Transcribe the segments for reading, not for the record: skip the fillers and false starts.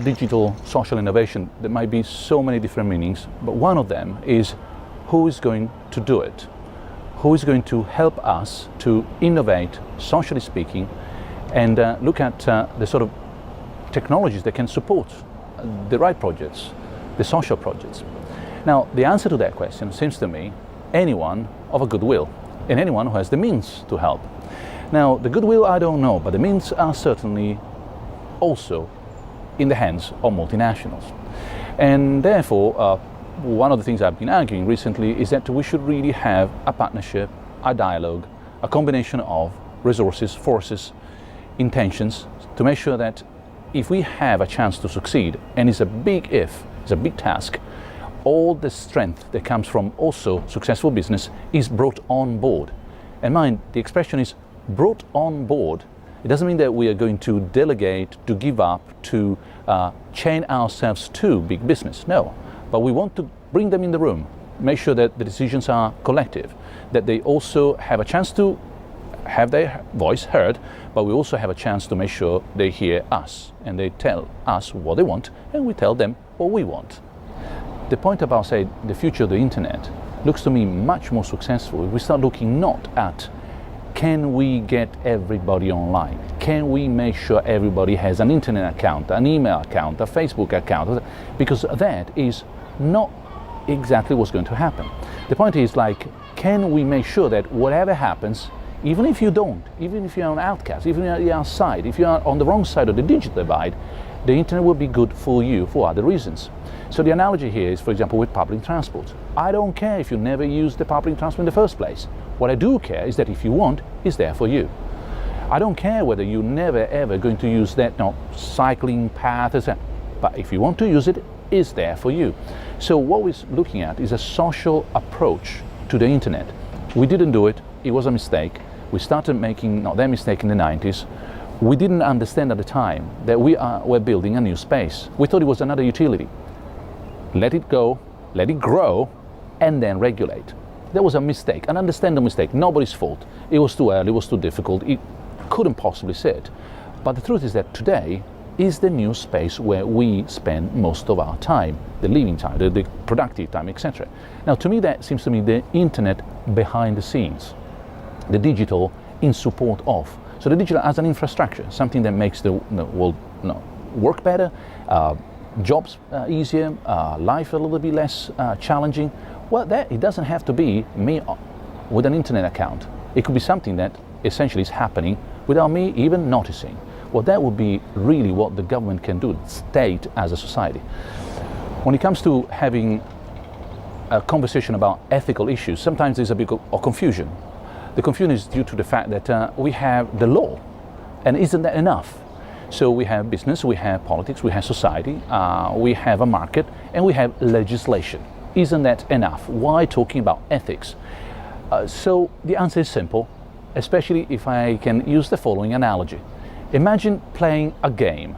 digital social innovation, there might be so many different meanings, but one of them is who is going to do it? Who is going to help us to innovate, socially speaking, and look at the sort of technologies that can support the right projects, the social projects? Now, the answer to that question seems to me anyone of a goodwill, and anyone who has the means to help. Now, the goodwill I don't know, but the means are certainly also in the hands of multinationals. And therefore, one of the things I've been arguing recently is that we should really have a partnership, a dialogue, a combination of resources, forces, intentions, to make sure that if we have a chance to succeed, and it's a big if, it's a big task, all the strength that comes from also successful business is brought on board. And mind, the expression is brought on board. It doesn't mean that we are going to delegate, to give up, to chain ourselves to big business. No, but we want to bring them in the room, make sure that the decisions are collective, that they also have a chance to have their voice heard, but we also have a chance to make sure they hear us and they tell us what they want and we tell them what we want. The point about, say, the future of the internet looks to me much more successful if we start looking not at can we get everybody online? Can we make sure everybody has an internet account, an email account, a Facebook account? Because that is not exactly what's going to happen. The point is, like, can we make sure that whatever happens, even if you don't, even if you're an outcast, even if you're outside, if you are on the wrong side of the digital divide, the internet will be good for you for other reasons. So the analogy here is, for example, with public transport. I don't care if you never use the public transport in the first place. What I do care is that if you want, it's there for you. I don't care whether you're never ever going to use that cycling path, etc. But if you want to use it, it's there for you. So what we're looking at is a social approach to the internet. We didn't do it, it was a mistake. We started making that mistake in the 90s. We didn't understand at the time that we're building a new space. We thought it was another utility. Let it go, let it grow, and then regulate. That was a mistake, an understandable mistake, nobody's fault. It was too early, it was too difficult, it couldn't possibly sit. But the truth is that today is the new space where we spend most of our time, the living time, the productive time, etc. Now, to me, that seems to me the internet behind the scenes, the digital in support of. So the digital as an infrastructure, something that makes the world work better, jobs easier, life a little bit less challenging. Well, it doesn't have to be me with an internet account. It could be something that essentially is happening without me even noticing. Well, that would be really what the government can do, the state as a society. When it comes to having a conversation about ethical issues, sometimes there's a bit of confusion. The confusion is due to the fact that we have the law, and isn't that enough? So we have business, we have politics, we have society, we have a market, and we have legislation. Isn't that enough? Why talking about ethics? So the answer is simple, especially if I can use the following analogy. Imagine playing a game.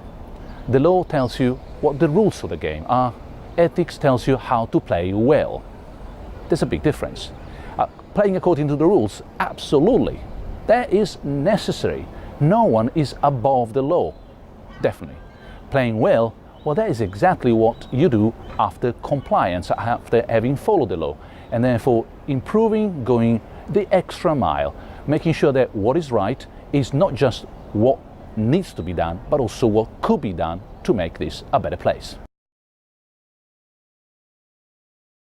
The law tells you what the rules of the game are. Ethics tells you how to play well. There's a big difference. Playing according to the rules, absolutely. That is necessary. No one is above the law, definitely. Playing well, that is exactly what you do after compliance, after having followed the law. And therefore improving, going the extra mile, making sure that what is right is not just what needs to be done, but also what could be done to make this a better place.